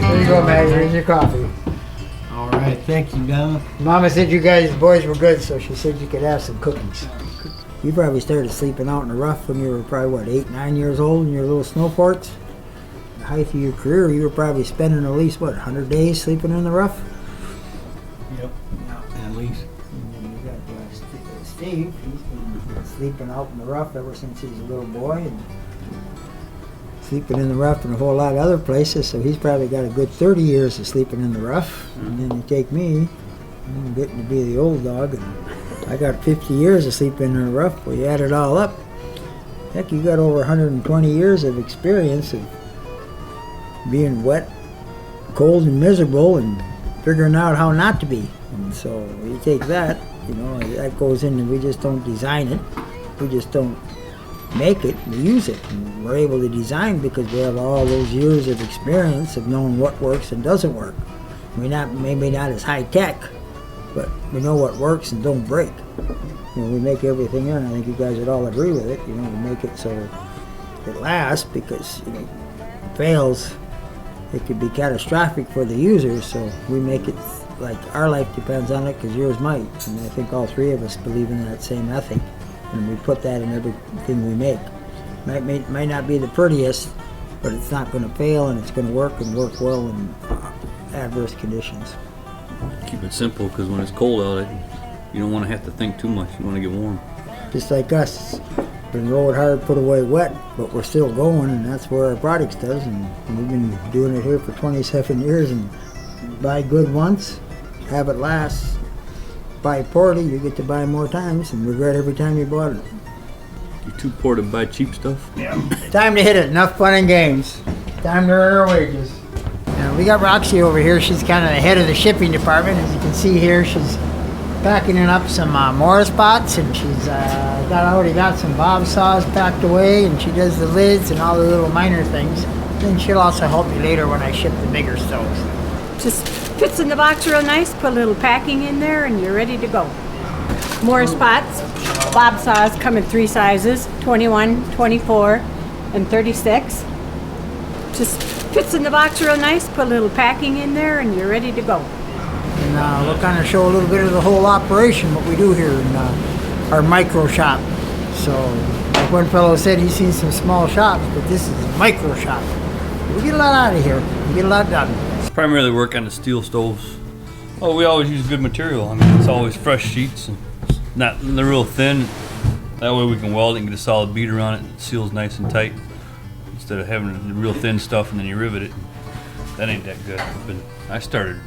There you go, Maggie. Here's your coffee. All right, thank you, Donna. Mama said you guys, boys, were good, so she said you could have some cookies. You probably started sleeping out in the rough when you were probably, what, 8, 9 years old in your little snow forts? The height of your career, you were probably spending at least, what, 100 days sleeping in the rough? Yep. At least. And then you got Steve, he's been sleeping out in the rough ever since he was a little boy, and sleeping in the rough in a whole lot of other places, so he's probably got a good 30 years of sleeping in the rough. And then you take me, I'm getting to be the old dog, and I got 50 years of sleeping in the rough. Well, you add it all up, heck, you got over 120 years of experience of being wet, cold, and miserable, and figuring out how not to be. And so you take that, you know, that goes in, we just don't design it, we just don't make it, we use it. And we're able to design because we have all those years of experience of knowing what works and doesn't work. Maybe not as high tech, but we know what works and don't break. You know, we make everything in. I think you guys would all agree with it. You know, we make it so it lasts, because you know, if it fails, it could be catastrophic for the user. So we make it like our life depends on it, because yours might. And I think all three of us believe in that same ethic, and we put that in everything we make. Might not be the prettiest, but it's not going to fail, and it's going to work and work well in adverse conditions. Keep it simple, because when it's cold out, you don't want to have to think too much. You want to get warm. Just like us, been rode hard, put away wet, but we're still going, and that's where our products does. And we've been doing it here for 27 years, and buy good once, have it last. Buy poorly, you get to buy more times and regret every time you bought it. You're too poor to buy cheap stuff? Yeah. Time to hit it. Enough fun and games. Time to earn our wages. Now, we got Roxy over here. She's kind of the head of the shipping department. As you can see here, she's packing up some Morris pots, and she's already got some bob saws packed away, and she does the lids and all the little minor things. Then she'll also help me later when I ship the bigger stoves. Just fits in the box real nice, put a little packing in there, and you're ready to go. Morris pots, bob saws come in 3 sizes, 21, 24, and 36. Just fits in the box real nice, put a little packing in there, and you're ready to go. And we'll kind of show a little bit of the whole operation, what we do here in our micro shop. So, like one fellow said, he's seen some small shops, but this is a micro shop. We get a lot out of here. We get a lot done. Primarily work on the steel stoves. Well, we always use good material. I mean, it's always fresh sheets, and not they're real thin. That way we can weld it and get a solid bead around it, and it seals nice and tight. Instead of having the real thin stuff and then you rivet it. That ain't that good. I started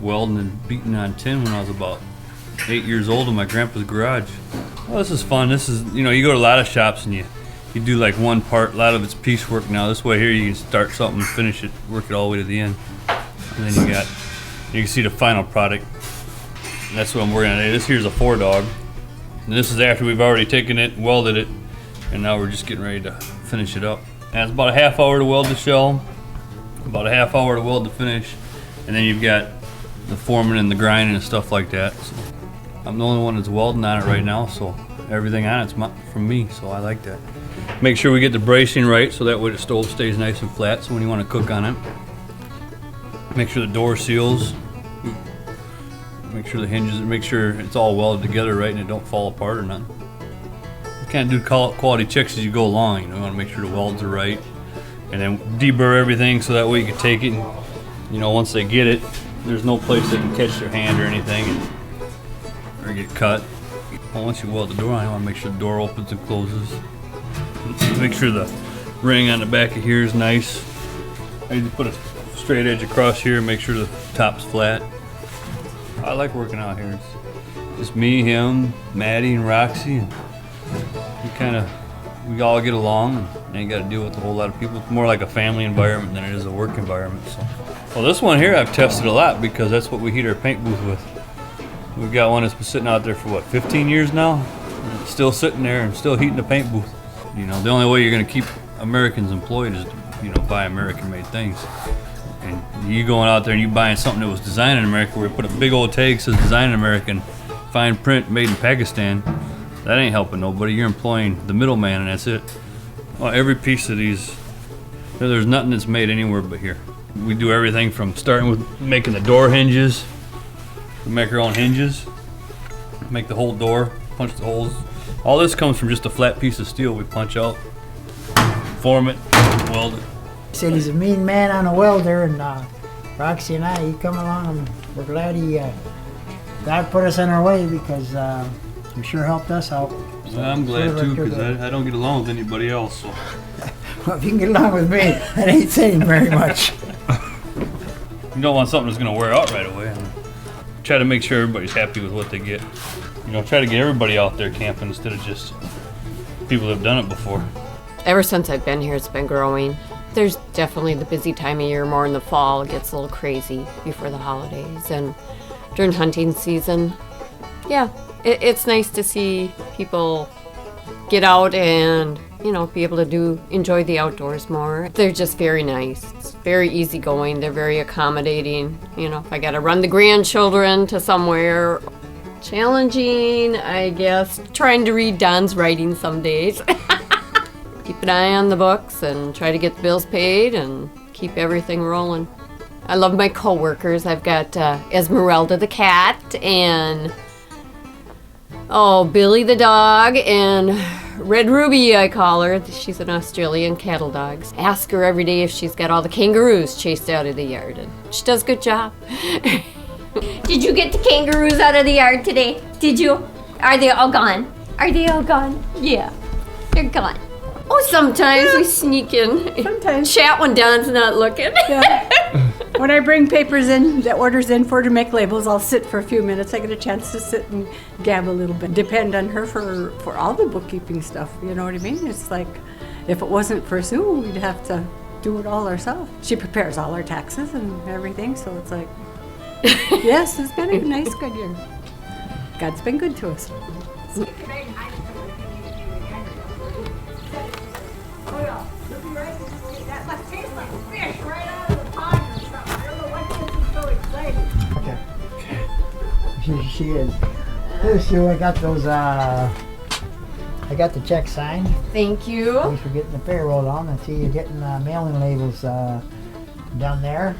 welding and beating on tin when I was about 8 years old in my grandpa's garage. Well, this is fun. This is, you know, you go to a lot of shops and you do like one part, a lot of it's piecework. Now this way here you can start something and finish it, work it all the way to the end. And then you can see the final product. And that's what I'm working on today. This here's a 4-dog. And this is after we've already taken it, welded it, and now we're just getting ready to finish it up. And it's about a half hour to weld the shell, about a half hour to weld the finish, and then you've got the forming and the grinding and stuff like that. So I'm the only one that's welding on it right now, so everything on it's from me, so I like that. Make sure we get the bracing right so that way the stove stays nice and flat, so when you want to cook on it. Make sure the door seals. Make sure the hinges, make sure it's all welded together right and it don't fall apart or nothing. You can't do quality checks as you go along, you know, you want to make sure the welds are right. And then deburr everything so that way you can take it and, you know, once they get it, there's no place they can catch their hand or anything or get cut. Well, once you weld the door on, you want to make sure the door opens and closes. Make sure the ring on the back of here is nice. I usually put a straight edge across here, make sure the top's flat. I like working out here. It's just me, him, Maddie, and Roxy. And we all get along and ain't got to deal with a whole lot of people. It's more like a family environment than it is a work environment. So, well, this one here I've tested a lot because that's what we heat our paint booth with. We've got one that's been sitting out there for what, 15 years now? And it's still sitting there and still heating the paint booth. You know, the only way you're going to keep Americans employed is to, you know, buy American-made things. And you going out there and you buying something that was designed in America, where you put a big old tag that says designed in America, fine print made in Pakistan, that ain't helping nobody. You're employing the middleman, and that's it. Well, every piece of these, there's nothing that's made anywhere but here. We do everything from starting with making the door hinges. We make our own hinges, make the whole door, punch the holes. All this comes from just a flat piece of steel we punch out, form it, weld it. He said he's a mean man on a welder, and Roxy and I, he come along, and we're glad God put us on our way, because he sure helped us out. Well, I'm glad too, because I don't get along with anybody else. So. Well, if you can get along with me, that ain't saying very much. You don't want something that's going to wear out right away. Try to make sure everybody's happy with what they get. You know, try to get everybody out there camping instead of just people that have done it before. Ever since I've been here, it's been growing. There's definitely the busy time of year, more in the fall. It gets a little crazy before the holidays. And during hunting season, yeah, it's nice to see people get out and, you know, be able to enjoy the outdoors more. They're just very nice. It's very easygoing. They're very accommodating. You know, if I got to run the grandchildren to somewhere, challenging, I guess, trying to read Don's writing some days. Keep an eye on the books and try to get the bills paid and keep everything rolling. I love my coworkers. I've got Esmeralda the cat and Billy the dog and Red Ruby, I call her. She's an Australian cattle dog. Ask her every day if she's got all the kangaroos chased out of the yard, and she does a good job. Did you get the kangaroos out of the yard today? Did you? Are they all gone? Are they all gone? Yeah, they're gone. Oh, sometimes we sneak in. Sometimes. Chat when Don's not looking. Yeah. When I bring papers in, the orders in for her to make labels, I'll sit for a few minutes. I get a chance to sit and gab a little bit. Depend on her for all the bookkeeping stuff, you know what I mean? It's like, if it wasn't for Sue, we'd have to do it all ourselves. She prepares all our taxes and everything, so it's like, yes, it's been a nice, good year. God's been good to us. Okay. She is. Here, Sue, I got those, I got the check signed. Thank you. Thanks for getting the payroll on. I see you're getting mailing labels down there.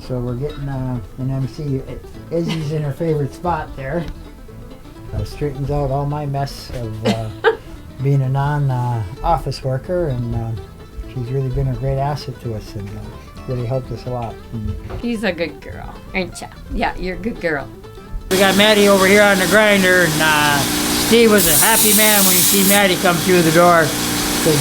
So we're getting an MC. Izzy's in her favorite spot there. Straightens out all my mess of being a non-office worker, and she's really been a great asset to us, and really helped us a lot. He's a good girl, aren't you? Yeah, you're a good girl. We got Maddie over here on the grinder, and Steve was a happy man when he seen Maddie come through the door, because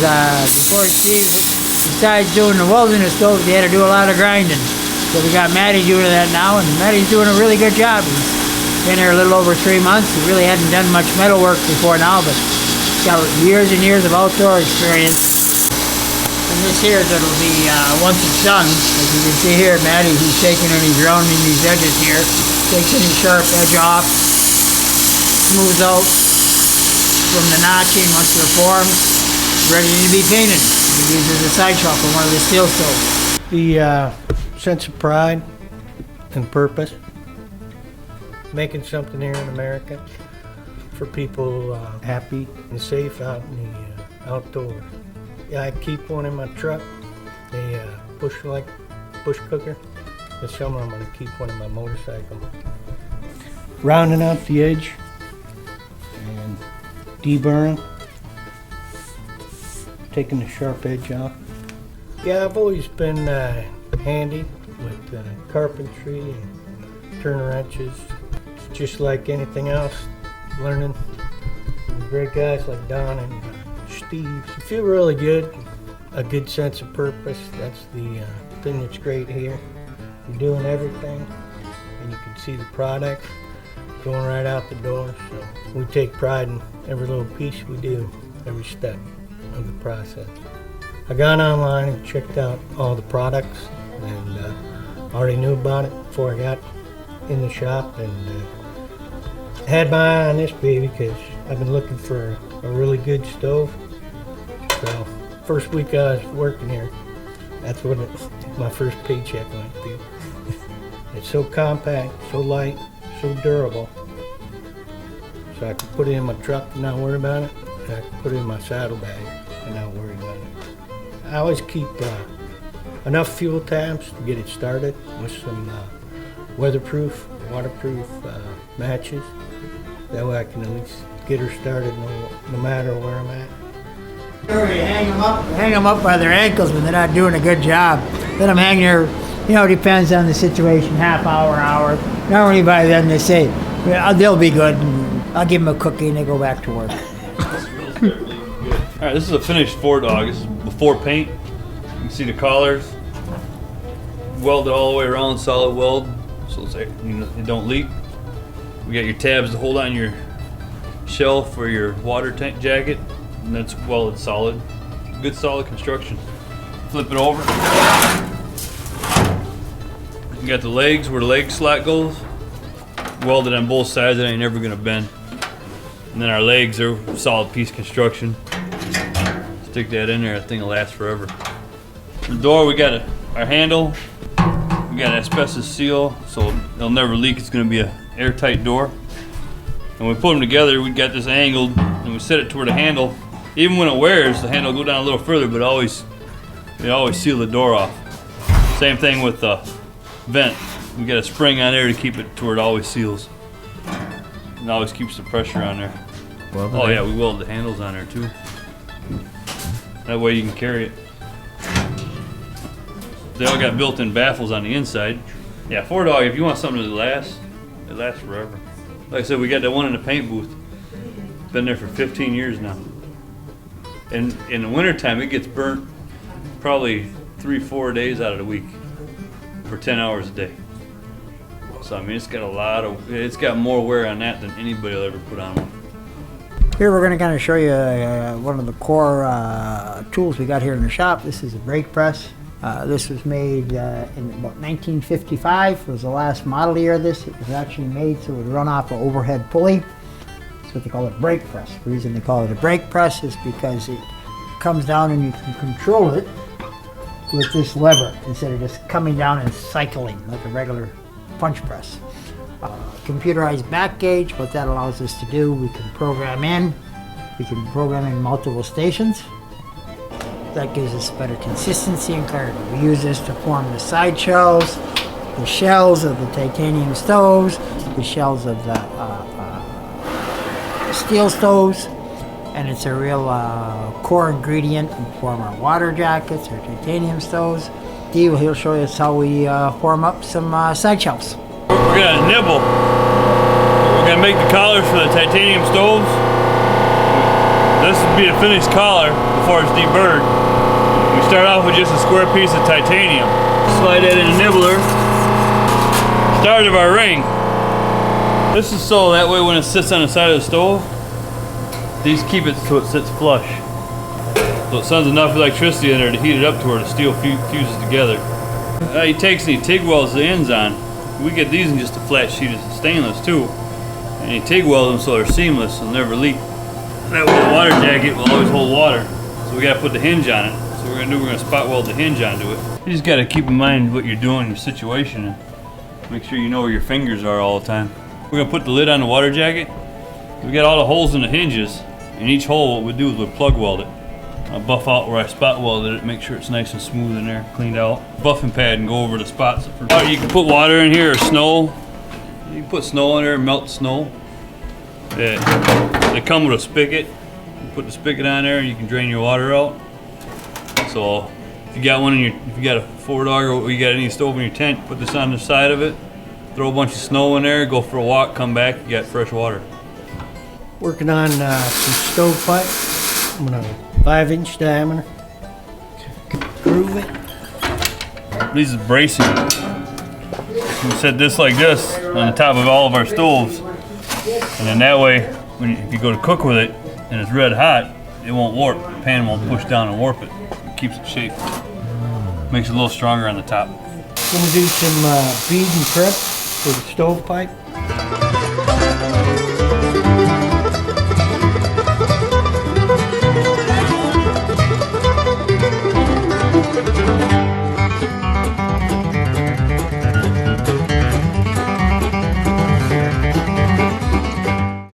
before Steve, besides doing the wilderness stoves, he had to do a lot of grinding. So we got Maddie doing that now, and Maddie's doing a really good job. He's been here a little over 3 months. He really hadn't done much metal work before now, but he's got years and years of outdoor experience. And this here is it'll be once it's done. As you can see here, Maddie, he's taking and he's rounding these edges here, takes any sharp edge off, smooths out from the notching once they're formed, ready to be painted. He uses a side shop on one of the steel stoves. The sense of pride and purpose, making something here in America for people happy and safe out in the outdoors. Yeah, I keep one in my truck, a bush cooker. This summer I'm going to keep one in my motorcycle. Rounding out the edge and deburring, taking the sharp edge off. Yeah, I've always been handy with carpentry and turn wrenches. It's just like anything else, learning from great guys like Don and Steve. You feel really good, a good sense of purpose. That's the thing that's great here. You're doing everything and you can see the product going right out the door. So we take pride in every little piece we do, every step of the process. I got online and checked out all the products, and already knew about it before I got in the shop, and had my eye on this baby because I've been looking for a really good stove. So first week I was working here, that's what my first paycheck went to. It's so compact, so light, so durable, So I can put it in my truck and not worry about it. And I can put it in my saddlebag and not worry about it. I always keep enough fuel tabs to get it started with some weatherproof, waterproof matches. That way I can at least get her started no matter where I'm at. Hang them up by their ankles when they're not doing a good job. Let them hang there, depends on the situation, half hour. Normally by then they say, well, they'll be good. And I'll give them a cookie and they go back to work. All right, this is a finished 4-dog. This is before paint. You can see the collars welded all the way around, solid weld, so it's, it don't leak. We got your tabs to hold on your shell for your water tank jacket, and that's welded solid. Good solid construction. Flip it over. You got the legs where the leg slot goes. Welded on both sides, it ain't never gonna bend. And then our legs are solid piece construction. Stick that in there, that thing will last forever. The door, we got our handle. We got an asbestos seal, so it'll never leak. It's gonna be an airtight door. And when we put them together, we got this angled, and we set it toward the handle. Even when it wears, the handle will go down a little further, but they always seal the door off. Same thing with the vent. We got a spring on there to keep it to where it always seals. And always keeps the pressure on there. Oh yeah, we welded the handles on there too. That way you can carry it. They all got built-in baffles on the inside. Yeah, 4-dog, if you want something that lasts, it lasts forever. Like I said, we got that one in the paint booth. Been there for 15 years now. And in the wintertime, it gets burnt probably 3-4 days out of the week for 10 hours a day. So I mean, it's got more wear on that than anybody will ever put on one. Here we're going to kind of show you one of the core tools we got here in the shop. This is a brake press. This was made in about 1955. It was the last model year of this. It was actually made so it would run off an overhead pulley. That's what they call it, a brake press. The reason they call it a brake press is because it comes down and you can control it with this lever instead of just coming down and cycling like a regular punch press. Computerized back gauge, what that allows us to do, we can program in multiple stations. That gives us better consistency and clarity. We use this to form the side shells, the shells of the titanium stoves, the shells of the steel stoves, and it's a real core ingredient in form our water jackets, our titanium stoves. He'll show us how we form up some side shells. We're gonna nibble. We're gonna make the collars for the titanium stoves. This would be a finished collar before it's deburred. We start off with just a square piece of titanium. Slide that in a nibbler. Start of our ring. This is so that way when it sits on the side of the stove, these keep it so it sits flush. So it sends enough electricity in there to heat it up to where the steel fuses together. He takes and he TIG welds the ends on. We get these in just a flat sheet of stainless too. And he TIG welds them so they're seamless and never leak. That way the water jacket will always hold water. So we gotta put the hinge on it. So we're gonna spot weld the hinge onto it. You just gotta keep in mind what you're doing, your situation, and make sure you know where your fingers are all the time. We're gonna put the lid on the water jacket. We got all the holes in the hinges. In each hole, what we do is we plug weld it. I'll buff out where I spot welded it, make sure it's nice and smooth in there, cleaned out. Buffing pad and go over the spots. You can put water in here or snow. You can put snow in there and melt the snow. They come with a spigot. You put the spigot on there and you can drain your water out. So if you got if you got a 4-dog or you got any stove in your tent, put this on the side of it. Throw a bunch of snow in there, go for a walk, come back, you got fresh water. Working on some stovepipe. I'm gonna 5-inch diameter. Groove it. These is bracing. We set this like this on the top of all of our stoves. And then that way, if you go to cook with it and it's red hot, it won't warp. The pan won't push down and warp it. It keeps it shaped. Makes it a little stronger on the top. Gonna do some bead and prep for the stovepipe.